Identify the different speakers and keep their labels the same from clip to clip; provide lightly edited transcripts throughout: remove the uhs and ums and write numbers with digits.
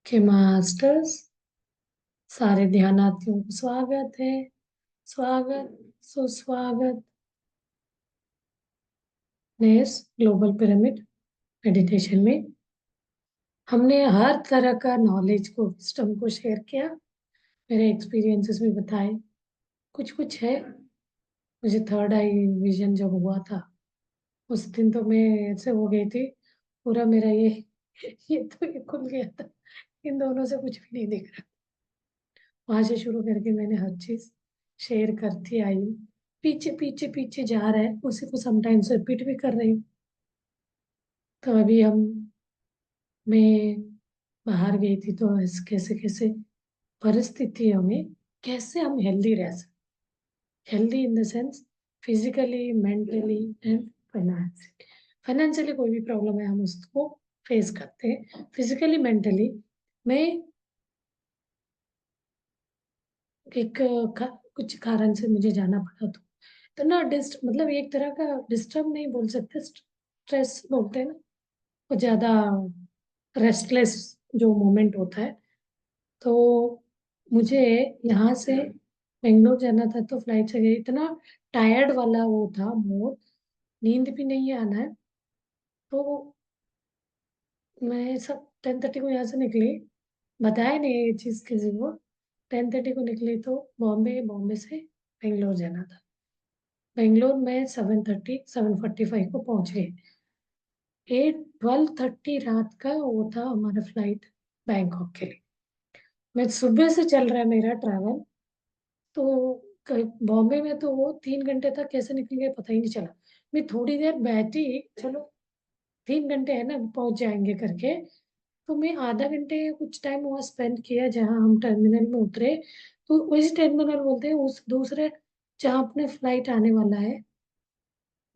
Speaker 1: के मास्टर्स सारे ध्यानार्थियों को स्वागत है। स्वागत सुस्वागत। नेस ग्लोबल पिरामिड मेडिटेशन में हमने हर तरह का नॉलेज को सिस्टम को शेयर किया। मेरे एक्सपीरियंसेस भी बताए। कुछ कुछ है। मुझे थर्ड आई विजन जब हुआ था उस दिन तो मैं ऐसे हो गई थी। पूरा मेरा ये तो ये खुल गया था। इन दोनों से कुछ भी नहीं दिख रहा। वहां से शुरू करके मैंने हर चीज शेयर करती आई हूँ। पीछे पीछे पीछे जा रहा है, उसी को समटाइम्स रिपीट भी कर रही हूँ। तो अभी मैं बाहर गई थी तो कैसे कैसे परिस्थितियों में कैसे हम हेल्दी रह सकते। Healthy in the sense physically, mentally and financially. Financially कोई भी प्रॉब्लम है हम उसको फेस करते हैं। फिजिकली, मेंटली मैं कुछ कारण से मुझे जाना पड़ा तो ना डिस्ट मतलब एक तरह का डिस्टर्ब नहीं बोल सकते, स्ट्रेस बोलते हैं ना। वो ज्यादा रेस्टलेस जो मोमेंट होता है। तो मुझे यहाँ से बेंगलोर जाना था तो फ्लाइट से गई। इतना टायर्ड वाला वो था मोड, नींद भी नहीं आना है। तो मैं सब 10:30 को यहाँ से निकली। बताया नहीं ये चीज़ किसी को। 10:30 को निकली तो बॉम्बे बॉम्बे से बेंगलोर जाना था। बेंगलोर में 7:45 को पहुंच गए। 12:30 रात का वो था हमारा फ्लाइट बैंकॉक के लिए। मैं सुबह से चल रहा है मेरा ट्रैवल। तो बॉम्बे में तो वो 3 घंटे तक कैसे निकल गए पता ही नहीं चला। मैं थोड़ी देर बैठी, चलो 3 घंटे है ना पहुंच जाएंगे करके। तो मैं आधा घंटे कुछ टाइम वहाँ स्पेंड किया जहाँ हम टर्मिनल में उतरे। तो वैसे टर्मिनल बोलते हैं उस दूसरे जहाँ अपने फ्लाइट आने वाला है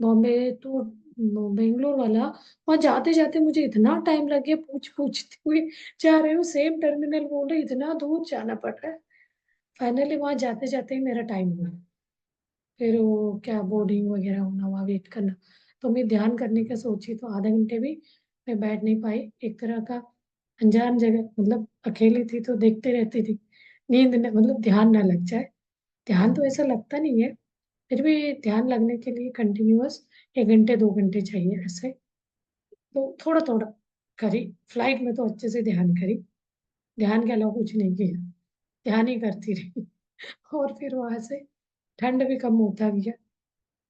Speaker 1: बॉम्बे टू बेंगलोर वाला। वहां जाते जाते मुझे इतना टाइम लग गया, पूछते हुए जा रहे हो सेम टर्मिनल बोल रहे इतना दूर जाना पड़ रहा है। फाइनली वहां जाते जाते ही मेरा टाइम हुआ। फिर वो क्या बोर्डिंग वगैरह होना, वहाँ वेट करना। तो मैं ध्यान करने का सोची तो आधा घंटे भी मैं बैठ नहीं पाई। एक तरह का अनजान जगह, मतलब अकेली थी तो देखते रहती थी। मतलब ध्यान ना लग जाए। ध्यान तो ऐसा लगता नहीं है, फिर भी ध्यान लगने के लिए कंटिन्यूअस 1 घंटे 2 घंटे चाहिए ऐसे। तो थोड़ा थोड़ा करी। फ्लाइट में तो अच्छे से ध्यान करी। ध्यान के अलावा कुछ नहीं किया, ध्यान ही करती रही। और फिर वहां से ठंड भी कम होता गया।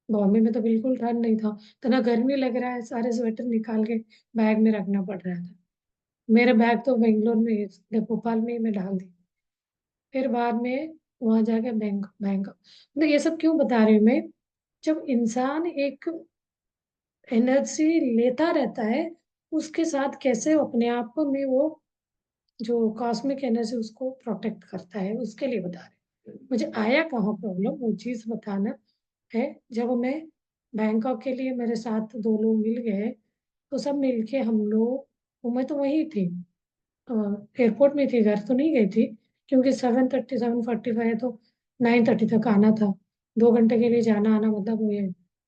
Speaker 1: बॉम्बे में तो बिल्कुल ठंड नहीं था। तो ना गर्मी लग रहा है, सारे स्वेटर निकाल के बैग में रखना पड़ रहा था। मेरे बैग तो बेंगलोर में भोपाल में ही मैं डाल दी। फिर बाद में वहां जाके बैंक बैंक मतलब ये सब क्यों बता रही हूँ मैं। जब इंसान एक एनर्जी लेता रहता है, उसके साथ कैसे अपने आप में वो जो कॉस्मिक एनर्जी उसको प्रोटेक्ट करता है, उसके लिए बता रहे हैं। मुझे आया कहाँ प्रॉब्लम वो चीज बताना है। जब मैं बैंकॉक के लिए मेरे साथ 2 लोग मिल गए तो सब मिलके हम लोग, मैं तो वही थी, एयरपोर्ट में थी, घर तो नहीं गई थी। क्योंकि 7:30 7:45 है तो 9:30 तक आना था। 2 घंटे के लिए जाना आना मतलब ये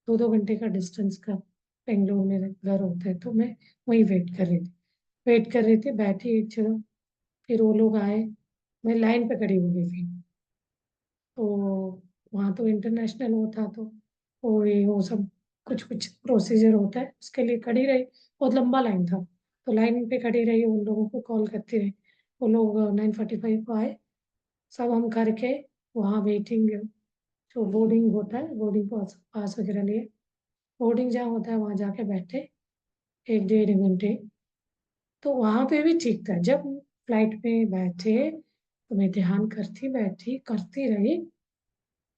Speaker 1: 2 2 घंटे का डिस्टेंस का बेंगलोर में घर होता है। तो मैं वहीं वेट कर रही थी बैठी एक जगह। फिर वो लोग आए, मैं लाइन पे खड़ी हो गई थी। तो वहाँ तो इंटरनेशनल वो था तो वो सब कुछ कुछ प्रोसीजर होता है उसके लिए खड़ी रही। बहुत लंबा लाइन था तो लाइन पे खड़ी रही, उन लोगों को कॉल करती रही। वो लोग 9:45 को आए। सब हम करके वहाँ वेटिंग, जो बोर्डिंग होता है बोर्डिंग पास पास वगैरह लिए, बोर्डिंग जहाँ होता है वहाँ जाके बैठे 1 1.5 घंटे। तो वहां पे भी ठीक था। जब फ्लाइट में बैठे तो मैं ध्यान करती बैठी करती रही।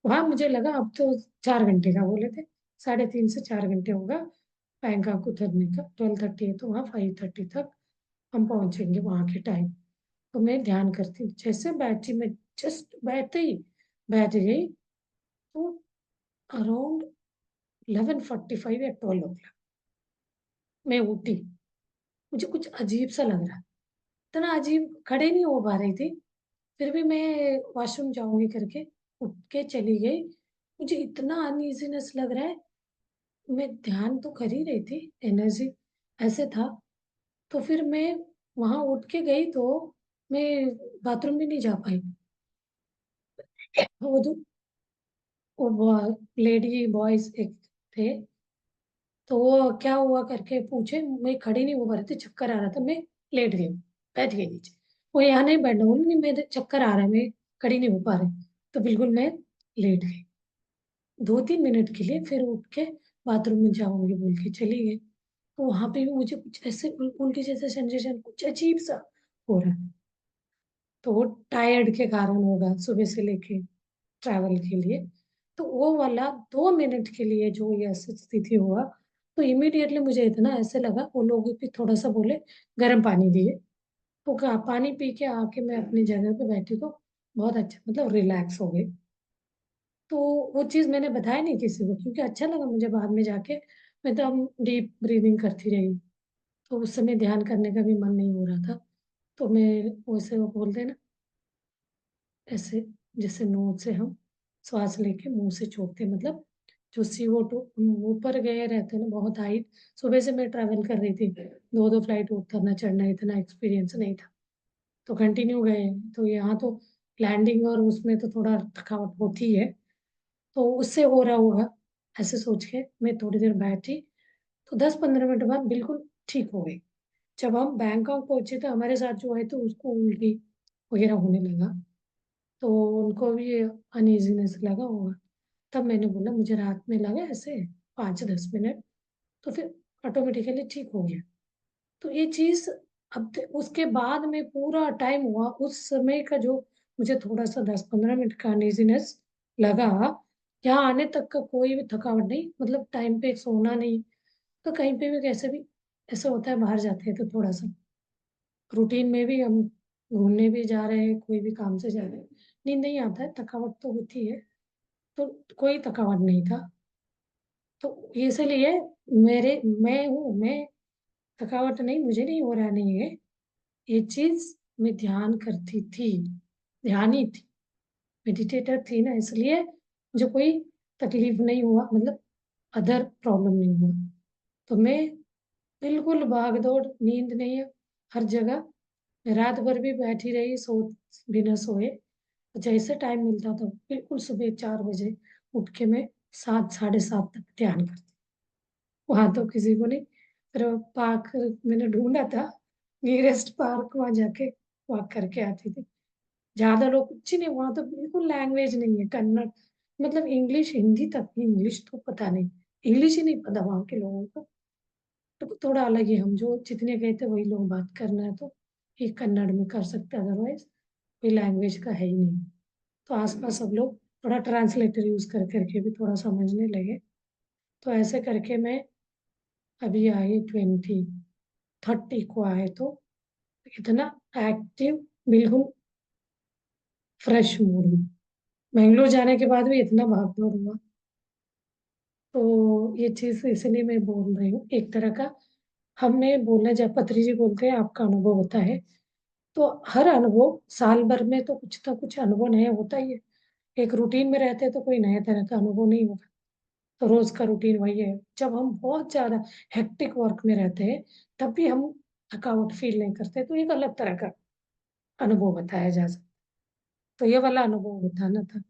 Speaker 1: वहां मुझे लगा अब तो 4 घंटे का बोले थे, 3.5 से 4 घंटे होगा बैंकॉक उतरने का। 12:30 है तो वहाँ 5:30 तक हम पहुंचेंगे वहां के टाइम। तो मैं ध्यान करती जैसे बैठी, मैं जस्ट बैठते ही बैठ गई। तो अराउंड 11:45 या 12 o'clock मैं उठी। मुझे कुछ अजीब सा लग रहा, इतना अजीब, खड़े नहीं हो पा रही थी। फिर भी मैं वॉशरूम जाऊंगी करके उठ के चली गई। मुझे इतना अनइजीनेस लग रहा है। मैं ध्यान तो कर ही रही थी, एनर्जी ऐसे था। तो फिर मैं वहां उठ के गई तो मैं बाथरूम भी नहीं जा पाई। वो तो वो लेडी बॉयज एक थे, तो वो क्या हुआ करके पूछे, मैं खड़ी नहीं हो पा रही थी, चक्कर आ रहा था, मैं लेट गई, बैठ गई नीचे। वो यहाँ नहीं बैठना, नहीं मेरे चक्कर आ रहा है, मैं खड़ी नहीं हो पा रही, तो बिल्कुल मैं लेट गई। 2-3 मिनट के लिए फिर उठ के बाथरूम में जाऊंगी बोल के चली गई। तो वहां पे भी मुझे कुछ ऐसे उल्टी जैसे सेंसेशन, कुछ अजीब सा हो रहा है। तो वो टायर्ड के कारण होगा, सुबह से लेके ट्रैवल के लिए। तो वो वाला 2 मिनट के लिए जो ये ऐसी स्थिति हुआ, तो इमीडिएटली मुझे इतना ऐसे लगा, वो लोग भी थोड़ा सा बोले गर्म पानी दिए, तो कहा पानी पी के आके मैं अपनी जगह पे बैठी तो बहुत अच्छा, मतलब रिलैक्स हो गई। तो वो चीज़ मैंने बताया नहीं किसी को, क्योंकि अच्छा लगा मुझे बाद में जाके। मैं तो हम डीप ब्रीदिंग करती रही, तो उस समय ध्यान करने का भी मन नहीं हो रहा था। तो मैं वैसे वो बोलते हैं ना, ऐसे जैसे नोज से हम श्वास लेके मुंह से छोड़ते हैं, मतलब जो CO2 ऊपर गए रहते हैं ना बहुत हाइट। सुबह से मैं ट्रैवल कर रही थी, 2-2 फ्लाइट उतरना चढ़ना, इतना एक्सपीरियंस नहीं था, तो कंटिन्यू गए। तो यहाँ तो लैंडिंग और उसमें तो थोड़ा थकावट होती है, तो उससे हो रहा होगा, ऐसे सोच के मैं थोड़ी देर बैठी। तो 10-15 मिनट बाद बिल्कुल ठीक हो गई। जब हम बैंकॉक पहुंचे तो हमारे साथ जो है तो उसको उल्टी वगैरह होने लगा, तो उनको भी अनईजीनेस लगा होगा। तब मैंने बोला मुझे रात में लगा ऐसे 5-10 मिनट, तो फिर ऑटोमेटिकली ठीक हो गया। तो ये चीज अब उसके बाद में पूरा टाइम हुआ उस समय का जो मुझे थोड़ा सा 10-15 मिनट का अनईजीनेस लगा, यहाँ आने तक का कोई भी थकावट नहीं, मतलब टाइम पे सोना नहीं। तो कहीं पे भी कैसे भी ऐसा होता है, बाहर जाते हैं तो थोड़ा सा रूटीन में भी हम घूमने भी जा रहे हैं, कोई भी काम से जा रहे हैं, नींद नहीं आता है, थकावट तो होती है। तो कोई थकावट नहीं था। तो इसलिए मैं थकावट नहीं, मुझे नहीं हो रहा नहीं है, ये चीज मैं ध्यान करती थी, ध्यानी थी, मेडिटेटर थी ना, इसलिए मुझे कोई तकलीफ नहीं हुआ, मतलब अदर प्रॉब्लम नहीं हुआ। तो मैं बिल्कुल भाग दौड़, नींद नहीं है हर जगह। मैं रात भर भी बैठी रही, बिना सोए। जैसे टाइम मिलता था बिल्कुल सुबह 4 बजे उठ के मैं 7-7:30 तक ध्यान करती। वहां तो किसी को नहीं, फिर पार्क मैंने ढूंढा था, नियरेस्ट पार्क, वहां जाके वॉक करके आती थी। ज्यादा लोग कुछ ही नहीं, वहां तो बिल्कुल लैंग्वेज नहीं है, कन्नड़, मतलब इंग्लिश, हिंदी तक नहीं, इंग्लिश तो पता नहीं, इंग्लिश ही नहीं पता वहां के लोगों को। तो थोड़ा अलग ही, हम जो जितने गए थे वही लोग बात करना है तो ये कन्नड़ में कर सकते, अदरवाइज कोई लैंग्वेज का है ही नहीं। तो आसपास सब लोग थोड़ा ट्रांसलेटर यूज कर करके भी थोड़ा समझने लगे। तो ऐसे करके मैं अभी आई 2030 को आए, तो इतना एक्टिव, बिल्कुल फ्रेश मूड में। बेंगलोर जाने के बाद भी इतना भाग दौड़ हुआ। तो ये चीज इसलिए मैं बोल रही हूँ, एक तरह का हमें बोलना, जब पत्री जी बोलते हैं आपका अनुभव होता है, तो हर अनुभव साल भर में तो कुछ ना कुछ अनुभव नया होता ही है। एक रूटीन में रहते हैं तो कोई नया तरह का अनुभव नहीं होगा। तो रोज का रूटीन वही है। जब हम बहुत ज्यादा हेक्टिक वर्क में रहते हैं तब भी हम थकावट फील नहीं करते, तो एक अलग तरह का अनुभव बताया जा सकता। तो ये वाला अनुभव होता ना था।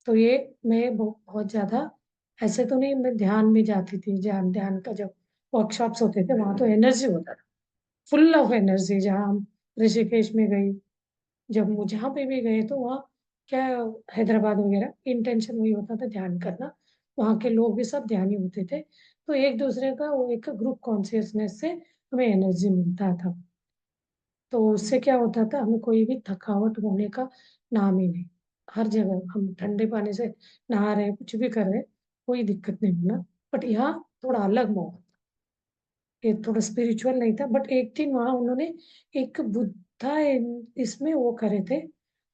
Speaker 1: तो ये मैं बहुत ज्यादा, ऐसे तो नहीं, मैं ध्यान में जाती थी, ध्यान ध्यान का जब वर्कशॉप्स होते थे वहां तो एनर्जी होता था, फुल ऑफ एनर्जी। जहाँ हम ऋषिकेश में गई, जब जहाँ पे भी गए तो वहाँ क्या, हैदराबाद वगैरह, इंटेंशन वही होता था ध्यान करना। वहाँ के लोग भी सब ध्यानी होते थे, तो एक दूसरे का वो एक ग्रुप कॉन्शियसनेस से हमें एनर्जी मिलता था। तो उससे क्या होता था, हमें कोई भी थकावट होने का नाम ही नहीं। हर जगह हम ठंडे पानी से नहा रहे, कुछ भी कर रहे, कोई दिक्कत नहीं होना। बट यहाँ थोड़ा अलग माहौल, ये थोड़ा स्पिरिचुअल नहीं था, बट एक दिन वहां उन्होंने एक बुद्धा इसमें वो करे थे,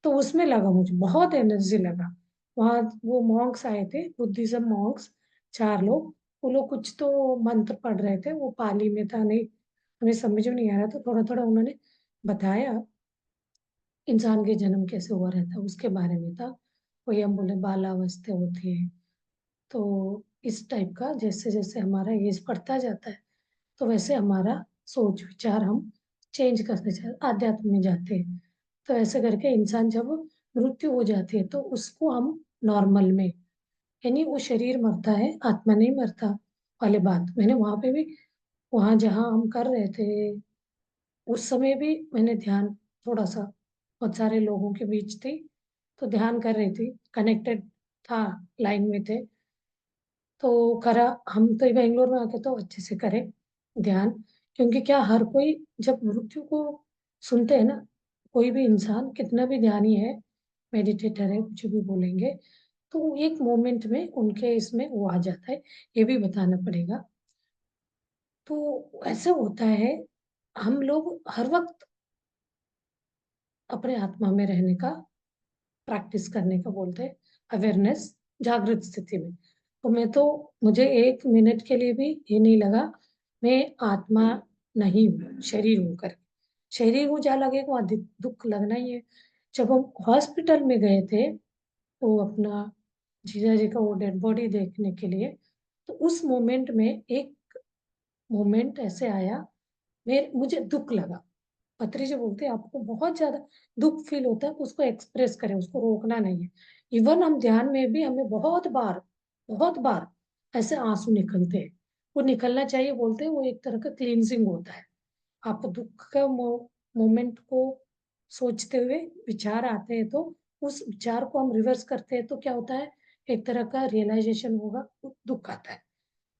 Speaker 1: तो उसमें लगा मुझे बहुत एनर्जी लगा। वहां वो मॉन्क्स आए थे, बुद्धिज्म मॉन्क्स, 4 लोग। वो लोग कुछ तो मंत्र पढ़ रहे थे, वो पाली में था, नहीं हमें समझ में नहीं आ रहा, तो थोड़ा थोड़ा उन्होंने बताया इंसान के जन्म कैसे हुआ रहता है उसके बारे में था। वही हम बोले बालावस्था होती है, तो इस टाइप का, जैसे जैसे हमारा एज बढ़ता जाता है तो वैसे हमारा सोच विचार हम चेंज करते जाते, आध्यात्म में जाते हैं। तो ऐसे करके इंसान जब मृत्यु हो जाती है तो उसको हम नॉर्मल में, यानी वो शरीर मरता है, आत्मा नहीं मरता वाली बात मैंने वहां पे भी, वहां जहाँ हम कर रहे थे उस समय भी मैंने ध्यान थोड़ा सा, बहुत सारे लोगों के बीच थी तो ध्यान कर रही थी, कनेक्टेड था, लाइन में थे तो करा। हम तो बेंगलोर में आके तो अच्छे से करे ध्यान, क्योंकि क्या हर कोई जब मृत्यु को सुनते हैं ना, कोई भी इंसान कितना भी ध्यानी है, मेडिटेटर है, कुछ भी बोलेंगे, तो एक मोमेंट में उनके इसमें वो आ जाता है, ये भी बताना पड़ेगा। तो ऐसे होता है, हम लोग हर वक्त अपने आत्मा में रहने का प्रैक्टिस करने का बोलते हैं, अवेयरनेस, जागृत स्थिति में। तो मैं तो, मुझे एक मिनट के लिए भी ये नहीं लगा मैं आत्मा नहीं हूँ, शरीर हूँ कर, शरीर हूँ जहाँ लगेगा वहाँ दुख लगना ही है। जब हम हॉस्पिटल में गए थे वो अपना जीजा जी का वो डेड बॉडी देखने के लिए, तो उस मोमेंट में एक मोमेंट ऐसे आया, मुझे दुख लगा। पत्री जी बोलते हैं आपको बहुत ज्यादा दुख फील होता है तो उसको एक्सप्रेस करें, उसको रोकना नहीं है। इवन हम ध्यान में भी हमें बहुत बार ऐसे आंसू निकलते हैं, वो निकलना चाहिए, बोलते हैं वो एक तरह का क्लींजिंग होता है। आप दुख का मोमेंट को सोचते हुए विचार आते हैं तो उस विचार को हम रिवर्स करते हैं तो क्या होता है, एक तरह का रियलाइजेशन होगा, दुख आता है।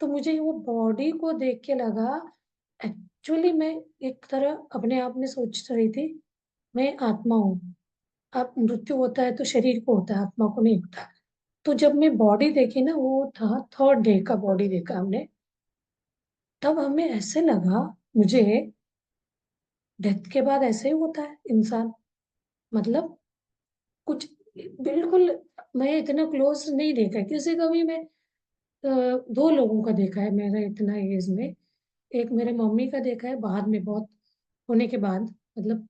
Speaker 1: तो मुझे वो बॉडी को देख के लगा, एक्चुअली मैं एक तरह अपने आप में सोच रही थी मैं आत्मा हूँ। अब मृत्यु होता है तो शरीर को होता है, आत्मा को नहीं होता। तो जब मैं बॉडी देखी ना, वो था थर्ड डे का बॉडी देखा हमने, तब हमें ऐसे लगा मुझे, डेथ के बाद ऐसे ही होता है इंसान, मतलब कुछ बिल्कुल। मैं इतना क्लोज नहीं देखा किसी का भी, मैं दो लोगों का देखा है मेरा इतना एज में। एक मेरे मम्मी का देखा है बाद में, बहुत होने के बाद, मतलब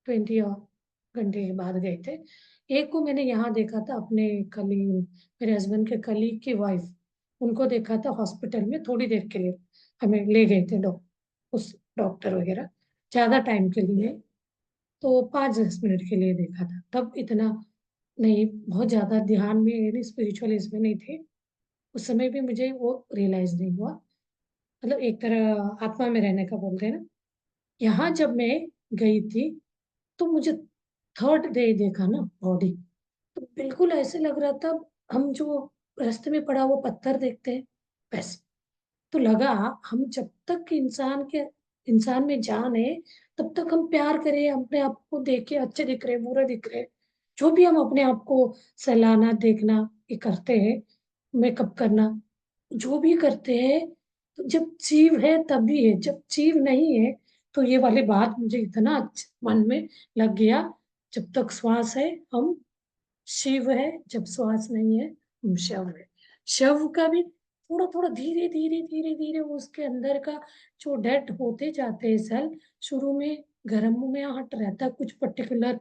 Speaker 1: 20 घंटे के बाद गए थे। एक को मैंने यहाँ देखा था अपने कलीग, मेरे हस्बैंड के कलीग की वाइफ, उनको देखा था हॉस्पिटल में थोड़ी देर के लिए, हमें ले गए थे उस डॉक्टर वगैरह, ज्यादा टाइम के लिए, तो 5-10 मिनट के लिए देखा था, तब इतना नहीं, बहुत ज्यादा ध्यान में स्पिरिचुअल इसमें नहीं थे। उस समय भी मुझे वो रियलाइज नहीं हुआ, मतलब एक तरह आत्मा में रहने का बोलते हैं ना। यहाँ जब मैं गई थी तो मुझे थर्ड डे देखा ना बॉडी, तो बिल्कुल ऐसे लग रहा था, हम जो रास्ते में पड़ा हुआ पत्थर देखते हैं वैसे। तो लगा हम जब तक इंसान में जान है तब तक हम प्यार करें, अपने आप को देखे अच्छे दिख रहे बुरा दिख रहे, जो भी हम अपने आप को सहलाना देखना ये करते हैं, मेकअप करना जो भी करते हैं, तो जब जीव है तभी है, जब जीव नहीं है तो ये वाली बात मुझे इतना मन में लग गया। जब तक श्वास है हम शिव है, जब श्वास नहीं है हम शव है। शव का भी थोड़ा थोड़ा धीरे धीरे धीरे धीरे उसके अंदर का जो डेड होते जाते हैं सेल, शुरू में गर्म में हट रहता है कुछ पर्टिकुलर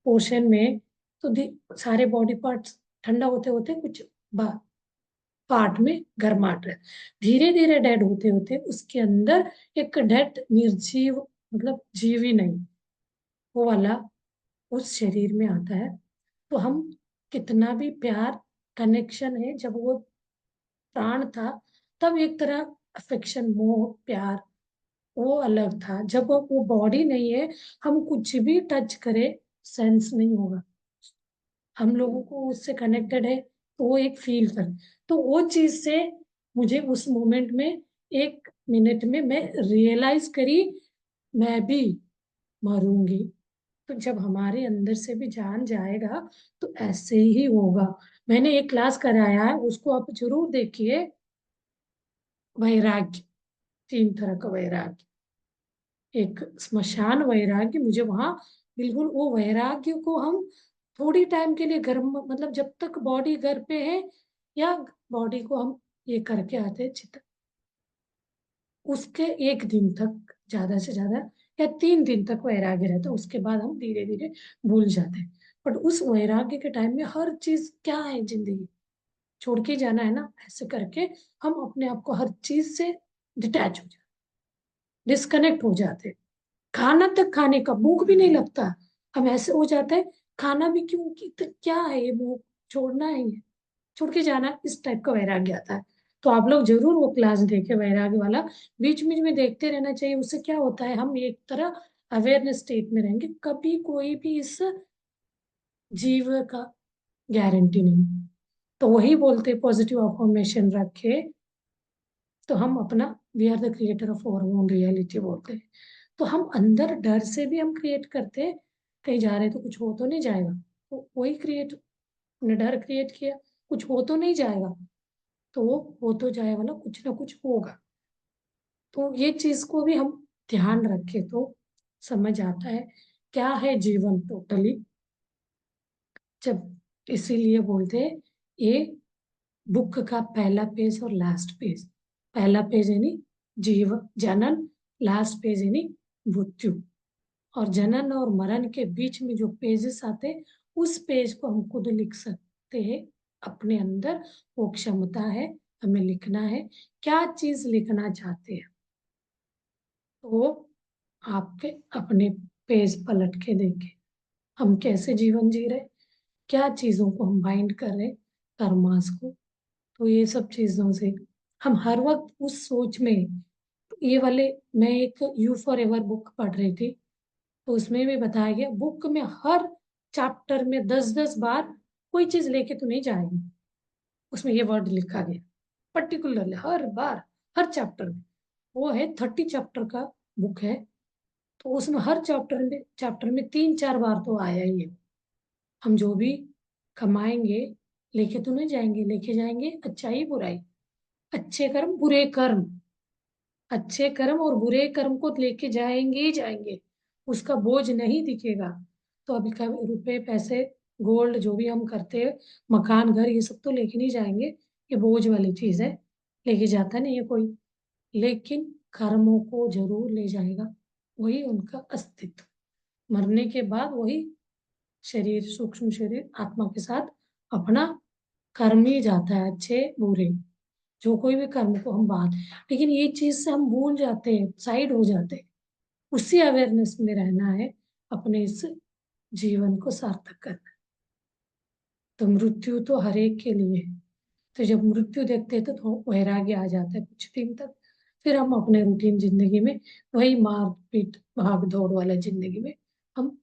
Speaker 1: पोर्शन में, तो सारे बॉडी पार्ट्स ठंडा होते होते कुछ पार्ट में गर्माहट रहता, धीरे धीरे डेड होते होते उसके अंदर एक डेड निर्जीव, मतलब जीव ही नहीं, वो वाला उस शरीर में आता है। तो हम कितना भी प्यार कनेक्शन है, जब वो प्राण था तब एक तरह अफेक्शन मोह प्यार वो अलग था, जब वो बॉडी नहीं है हम कुछ भी टच करें सेंस नहीं होगा, हम लोगों को उससे कनेक्टेड है तो वो एक फील कर, तो वो चीज से मुझे उस मोमेंट में, एक मिनट में मैं रियलाइज करी मैं भी मरूंगी। तो जब हमारे अंदर से भी जान जाएगा तो ऐसे ही होगा। मैंने एक क्लास कराया है, उसको आप जरूर देखिए, वैराग्य, 3 तरह का वैराग्य, एक स्मशान वैराग्य, मुझे वहां बिल्कुल वो वैराग्य को हम थोड़ी टाइम के लिए घर मतलब जब तक बॉडी घर पे है या बॉडी को हम ये करके आते हैं चित्र, उसके एक दिन तक ज्यादा से ज्यादा या 3 दिन तक वैराग्य रहता है, उसके बाद हम धीरे धीरे भूल जाते हैं। बट उस वैराग्य के टाइम में हर चीज क्या है, जिंदगी छोड़ के जाना है ना, ऐसे करके हम अपने आप को हर चीज से डिटैच हो जाते, डिस्कनेक्ट हो जाते। खाना तक खाने का भूख भी नहीं लगता। हम ऐसे हो जाता है, खाना भी क्यों तो क्या है ये, मुंह छोड़ना है ये, छोड़ के जाना, इस टाइप का वैराग्य आता है। तो आप लोग जरूर वो क्लास देखे वैराग्य वाला, बीच बीच में देखते रहना चाहिए। उससे क्या होता है, हम एक तरह अवेयरनेस स्टेट में रहेंगे, कभी कोई भी इस जीव का गारंटी नहीं। तो वही बोलते पॉजिटिव अफर्मेशन रखे, तो हम अपना we are the creator of our own reality बोलते हैं। तो हम अंदर डर से भी हम क्रिएट करते हैं, कहीं जा रहे तो कुछ हो तो नहीं जाएगा, तो वही क्रिएट, हमने डर क्रिएट किया, कुछ हो तो नहीं जाएगा, तो वो हो तो जाएगा ना कुछ होगा। तो ये चीज को भी हम ध्यान रखें तो समझ आता है क्या है जीवन टोटली। जब इसीलिए बोलते हैं ये बुक का पहला पेज और लास्ट पेज, पहला पेज यानी जीव जनन, लास्ट पेज यानी मृत्यु। और जनन और मरण के बीच में जो पेजेस आते हैं, उस पेज को हम खुद लिख सकते हैं। अपने अंदर वो क्षमता है, हमें लिखना है, क्या चीज लिखना चाहते हैं। तो आपके अपने पेज पलट के देखें, हम कैसे जीवन जी रहे, क्या चीजों को हम बाइंड कर रहे कर्मास को। तो ये सब चीजों से हम हर वक्त उस सोच में, ये वाले, मैं एक यू फॉर एवर बुक पढ़ रही थी, तो उसमें भी बताया गया, बुक में हर चैप्टर में 10-10 बार कोई चीज लेके तो नहीं जाएगी, उसमें ये वर्ड लिखा गया पर्टिकुलरली हर बार, हर चैप्टर में। वो है 30 चैप्टर का बुक है, तो उसमें हर चैप्टर में 3-4 बार तो आया ही है। हम जो भी कमाएंगे लेके तो नहीं जाएंगे, लेके जाएंगे अच्छाई बुराई, अच्छे कर्म बुरे कर्म, अच्छे कर्म और बुरे कर्म को लेके जाएंगे ही जाएंगे, उसका बोझ नहीं दिखेगा। तो अभी का रुपए पैसे गोल्ड जो भी हम करते हैं, मकान घर ये सब तो लेके नहीं जाएंगे, ये बोझ वाली चीज है, लेके जाता नहीं है कोई। लेकिन कर्मों को जरूर ले जाएगा, वही उनका अस्तित्व। मरने के बाद वही शरीर, सूक्ष्म शरीर आत्मा के साथ अपना कर्म ही जाता है, अच्छे बुरे, जो कोई भी कर्म को हम बात, लेकिन ये चीज से हम भूल जाते हैं, साइड हो जाते हैं। उसी अवेयरनेस में रहना है, अपने इस जीवन को सार्थक करना। तो मृत्यु तो हर एक के लिए है। तो जब मृत्यु देखते हैं तो वैराग्य आ जाता है कुछ दिन तक, फिर हम अपने रूटीन जिंदगी में वही मार पीट भाग दौड़ वाला जिंदगी में हम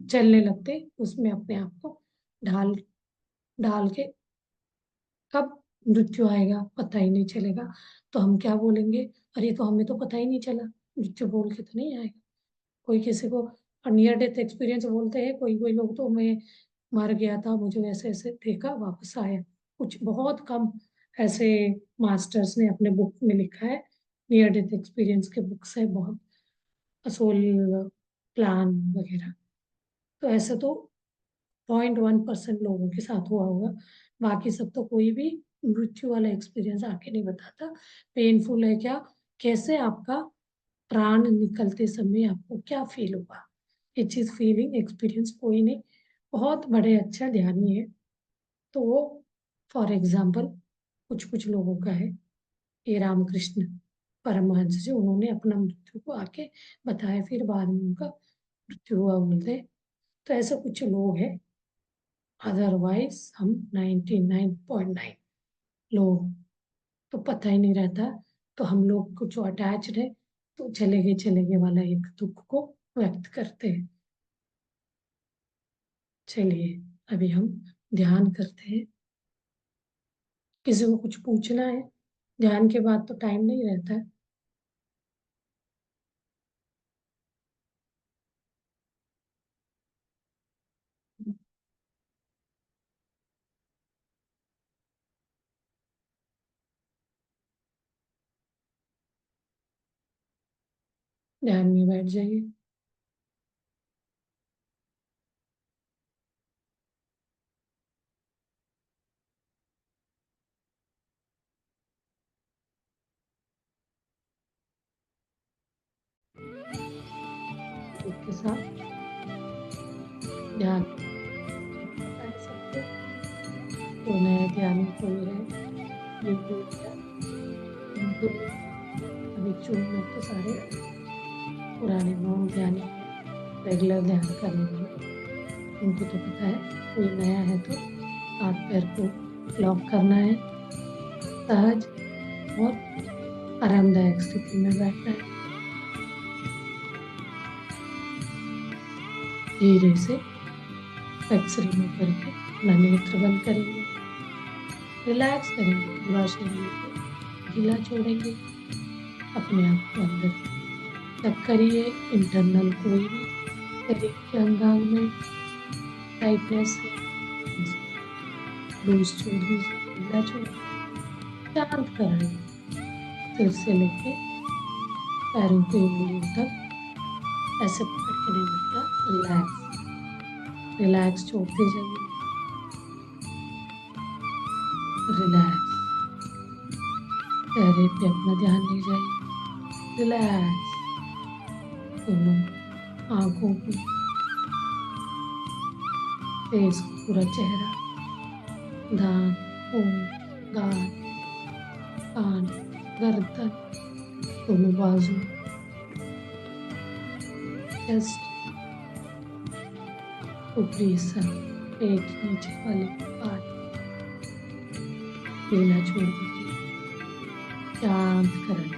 Speaker 1: चलने लगते, उसमें अपने आप को ढाल डाल के, कब मृत्यु आएगा पता ही नहीं चलेगा। तो हम क्या बोलेंगे, अरे तो हमें तो पता ही नहीं चला, मृत्यु बोल के तो नहीं आएगा। कोई किसी को नियर डेथ एक्सपीरियंस बोलते हैं, कोई कोई लोग तो मैं मर गया था, मुझे ऐसे ऐसे देखा वापस आया, कुछ बहुत कम ऐसे मास्टर्स ने अपने बुक में लिखा है, नियर डेथ एक्सपीरियंस के बुक्स है बहुत, असोल प्लान वगैरह। तो ऐसे तो 0.1% लोगों के साथ हुआ होगा, बाकी सब तो कोई भी मृत्यु वाला एक्सपीरियंस आके नहीं बताता पेनफुल है क्या, कैसे आपका प्राण निकलते समय आपको क्या फील हुआ। ये चीज फीलिंग एक्सपीरियंस कोई नहीं, बहुत बड़े अच्छा ध्यानी है। तो वो फॉर एग्जाम्पल कुछ कुछ लोगों का है, ये रामकृष्ण परमहंस जी, उन्होंने अपना मृत्यु को आके बताया, फिर बाद में उनका मृत्यु हुआ बोलते। तो ऐसे कुछ लोग हैं, अदरवाइज हम 99.9 लोग तो पता ही नहीं रहता। तो हम लोग कुछ जो अटैच्ड है, तो चले गए वाला एक दुख को व्यक्त करते हैं। चलिए अभी हम ध्यान करते हैं, किसी को कुछ पूछना है, ध्यान के बाद तो टाइम नहीं रहता है। ध्यान में बैठ जाइए। उसके साथ ध्यान करता है सबको, जो नए ध्यान कोई है, यूट्यूब या उनको भी, अभी चूम में तो सारे पुराने मौन ध्यानी रेगुलर ध्यान करने वाले, उनको तो पता है। कोई नया है तो हाथ पैर को लॉक करना है, सहज और आरामदायक स्थिति में बैठना है। धीरे से एक्स रिमूव करके अपना नेत्र बंद करेंगे। रिलैक्स करेंगे पूरा शरीर को, ढीला छोड़ेंगे। अपने आप को अंदर चेक करिए, इंटरनल कोई भी शरीर के अंगांग में टाइटनेस है, लूज छोड़ दीजिए, ढीला छोड़िए, शांत कराइए। सिर से लेके पैरों की उंगलियों तक ऐसे पकड़ के नहीं बैठा, रिलैक्स रिलैक्स छोड़ते जाइए, रिलैक्स। चेहरे पे अपना ध्यान ले जाइए, रिलैक्स। दोनों आंखों को, फेस को, पूरा चेहरा, दांत, होंठ, गाल, कान, गर्दन, दोनों बाजू, चेस्ट, ऊपरी हिस्सा, पेट, नीचे वाले पार्ट, ढीला छोड़ दीजिए, शांत करें।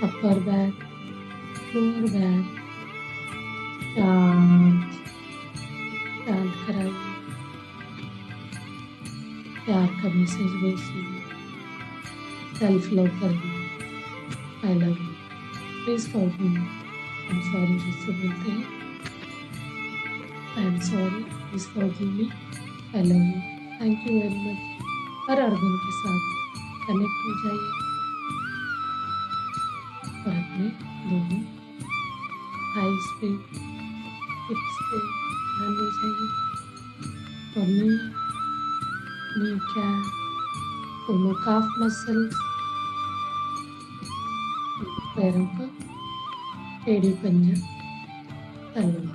Speaker 1: अपर बैक, लोअर बैक, शांत शांत कराइए। प्यार का मैसेज भेजिए, सेल्फ लव करिए, I love you, please forgive me, I am sorry जिससे बोलते हैं, I am sorry, please forgive me, I love you, thank you very much. Her organ के साथ कनेक्ट हो जाइए और अपने दोनों थाइस पे, हिप्स पे ध्यान ले जाइए और नी कैप, दोनों काफ मसल्स, पैरों का टेढ़ी पंजा, तलवा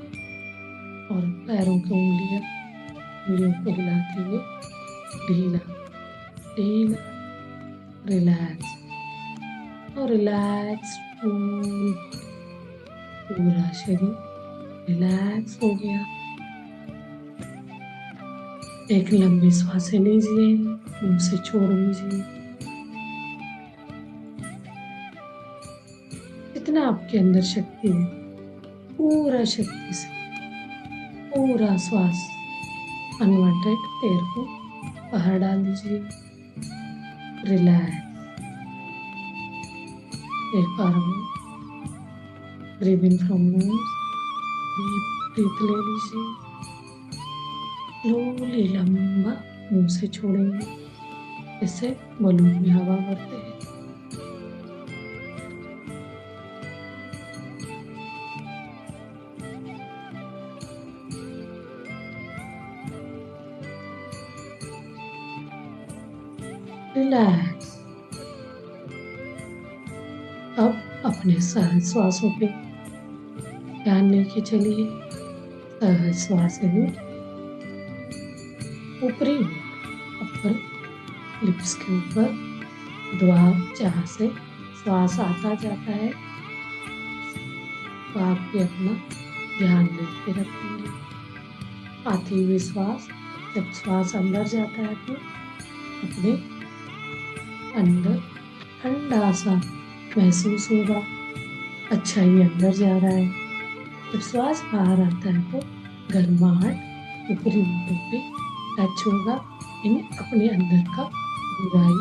Speaker 1: और पैरों की उंगलियों को हिलाते हुए ढीला ढीला, रिलैक्स और रिलैक्स। पूरा शरीर रिलैक्स हो गया। एक लंबी सांसें लीजिए, मुंह से छोड़ दीजिए। जितना आपके अंदर शक्ति है, पूरा शक्ति से पूरा श्वास अनवांटेड एयर को बाहर डाल दीजिए, रिलैक्स। एक बार breathe in from nose, deep breath ले लीजिए, स्लोली लंबा मुंह से छोड़ेंगे, इससे बलून में हवा भरते हैं। रिलैक्स। अब अपने सहज श्वासों पे ध्यान लेके चलिए। सहज श्वास है ऊपरी अपर लिप्स के ऊपर द्वार, जहाँ से श्वास आता जाता है, तो आप भी अपना ध्यान लेके रखेंगे। आती हुई श्वास, जब श्वास अंदर जाता है तो अपने अंदर ठंडा सा महसूस होगा, अच्छा ही अंदर जा रहा है। जब श्वास बाहर आता है तो गर्माहट ऊपरी होठों पे टच होगा, इन अपने अंदर का बुराई,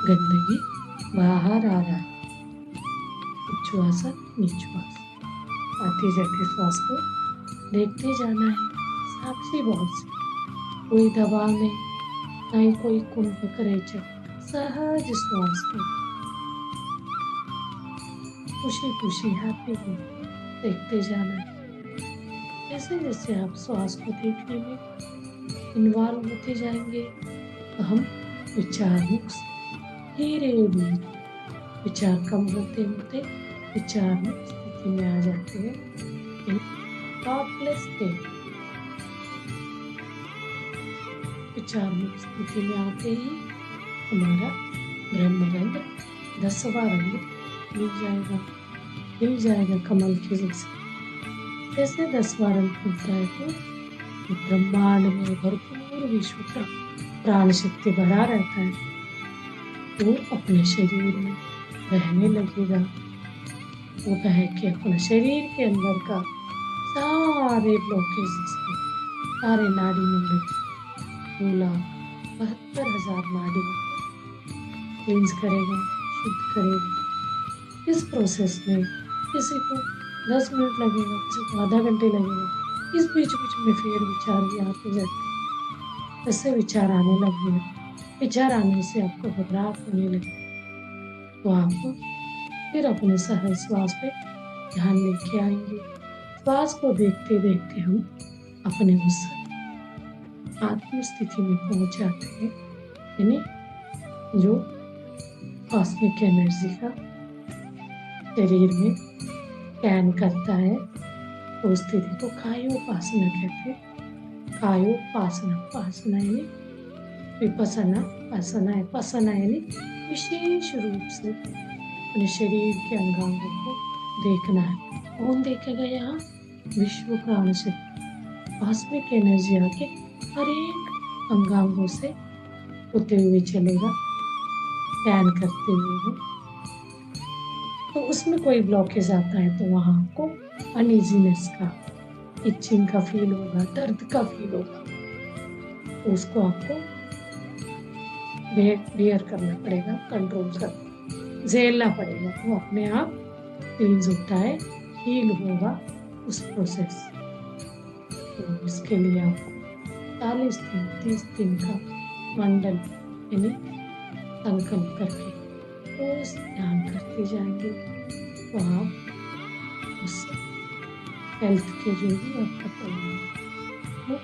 Speaker 1: गंदगी बाहर आ रहा है। उच्छ्वास निश्वास, आती जाती श्वास को देखते जाना है, साक्षी भाव से, कोई दबाव नहीं, ना ही कोई कुंभ करेचक, सहज श्वास को खुशी खुशी हैप्पी को देखते जाना है। जैसे जैसे आप श्वास को देखने में इन्वॉल्व होते जाएंगे तो हम विचार मुक्त धीरे धीरे, विचार कम होते होते विचार मुक्त स्थिति में आ जाते हैं, इन थॉटलेस स्टेट। विचार मुक्त स्थिति में आते ही हमारा ब्रह्म रंग 10वां रंग मिल जाएगा। खिल जाएगा कमल के जैसे। जैसे 10 बार रन खुलता है तो ब्रह्मांड में भरपूर विश्व का प्राण शक्ति भरा रहता है। वो अपने शरीर में बहने लगेगा। वो बह के अपना शरीर के अंदर का सारे ब्लॉकेजेस को, सारे नाड़ी मंडल, 2,72,000 नाड़ियों को क्लींस करेगा, शुद्ध करेगा। इस प्रोसेस में किसी को 10 मिनट लगेगा, किसी को आधा घंटे लगेगा। इस बीच बीच में फिर विचार भी आते जाते हैं। ऐसे विचार आने लगेगा, विचार आने से आपको घबराहट होने लगे तो आप फिर अपने सहज श्वास पे ध्यान लेके आएंगे। श्वास को देखते देखते हम अपने उस आत्म स्थिति में पहुंच जाते हैं, यानी जो कॉस्मिक एनर्जी का शरीर में स्कैन करता है। तो उस स्थिति को कायोपासना कहते हैं। कायोपासना, उपासना यानी विपसना, पासना है, पासना यानी विशेष रूप से अपने शरीर के अंगांगों को देखना है। कौन देखेगा यहाँ? विश्व प्राण शक्ति, कॉस्मिक एनर्जी आके हर एक अंगांगों से होते हुए चलेगा, स्कैन करते हुए। तो उसमें कोई ब्लॉकेज आता है तो वहां आपको अनइजीनेस का, इचिंग का फील होगा, दर्द का फील होगा। तो उसको आपको बेयर करना पड़ेगा, कंट्रोल कर झेलना पड़ेगा। तो अपने आप क्लींस होता है, हील होगा उस प्रोसेस। तो इसके लिए आपको 40 दिन 30 दिन का मंडल यानी संकल्प करके रोज ध्यान करते जाएंगे तो आप उस हेल्थ के जो भी आपका प्रॉब्लम है वो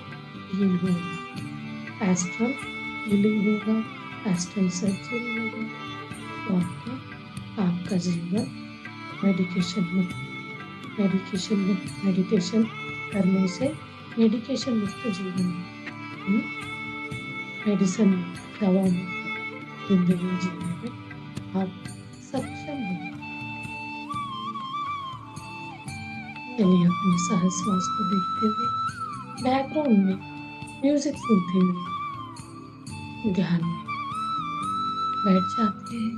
Speaker 1: हील होगा, एस्ट्रल हीलिंग होगा, एस्ट्रल सर्जरी होगा। तो आपका जीवन मेडिटेशन करने से मेडिकेशन मुक्त जीवन, मेडिसिन दवा मुक्त जिंदगी जीने में आप सक्षम हो। चलिए अपने सहज श्वास को देखते हुए बैकग्राउंड में म्यूजिक सुनते हुए ध्यान में बैठ जाते हैं।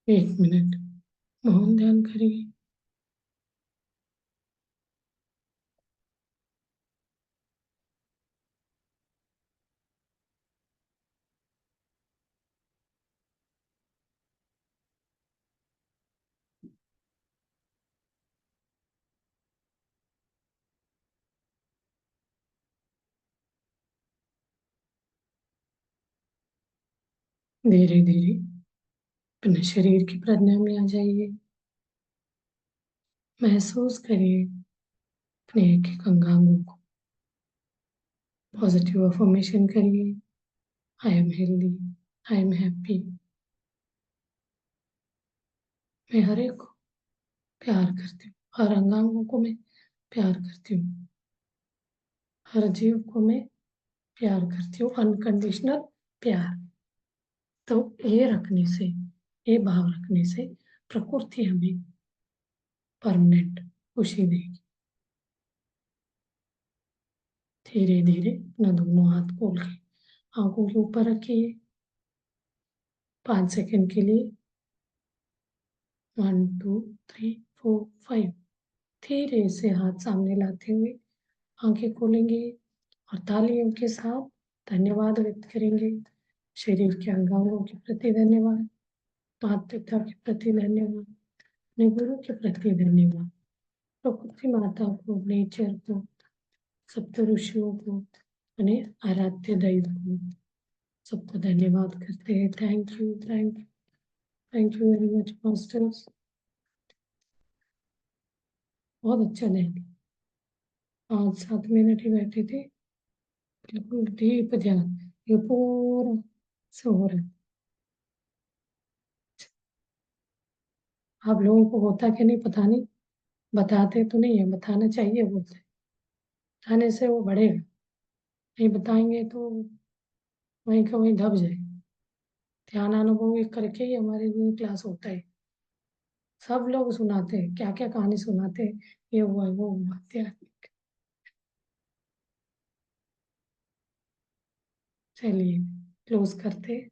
Speaker 1: एक मिनट, मौन ध्यान करिए। धीरे धीरे अपने शरीर की प्रज्ञा में आ जाइए। महसूस करिए अपने एक एक अंगांगों को। पॉजिटिव अफर्मेशन करिए। I am healthy, I am happy. मैं हर एक को प्यार करती हूँ, हर अंगांगों को मैं प्यार करती हूँ, हर जीव को मैं प्यार करती हूँ, अनकंडीशनल प्यार। तो ये रखने से, ये भाव रखने से प्रकृति हमें परमानेंट खुशी देगी। धीरे धीरे अपना दोनों हाथ खोल के आंखों के ऊपर रखिए 5 सेकंड के लिए। 1 2 3 4 5। धीरे से हाथ सामने लाते हुए आंखें खोलेंगे और तालियों के साथ धन्यवाद व्यक्त करेंगे। शरीर के अंगांगों के प्रति धन्यवाद, माता पिता के प्रति धन्यवाद, अपने गुरु के प्रति धन्यवाद, प्रकृति माता को, नेचर को, सप्त ऋषियों को, अपने आराध्य दैव को, सबको धन्यवाद करते हैं। Thank you, thank you, thank you very much masters. बहुत अच्छा दिन। 5 7 मिनट ही बैठे थे, बिल्कुल डीप ध्यान। ये पूरा से हो रहा है। आप लोगों को होता कि नहीं पता नहीं, बताते तो नहीं है, बताना चाहिए बोलते हैं। बताने से वो बढ़ेगा, नहीं बताएंगे तो वहीं का वहीं दब जाए। ध्यान अनुभव एक करके ही हमारे लिए क्लास होता है। सब लोग सुनाते हैं, क्या क्या कहानी सुनाते हैं, ये हुआ वो हुआ ध्यान। चलिए क्लोज करते हैं।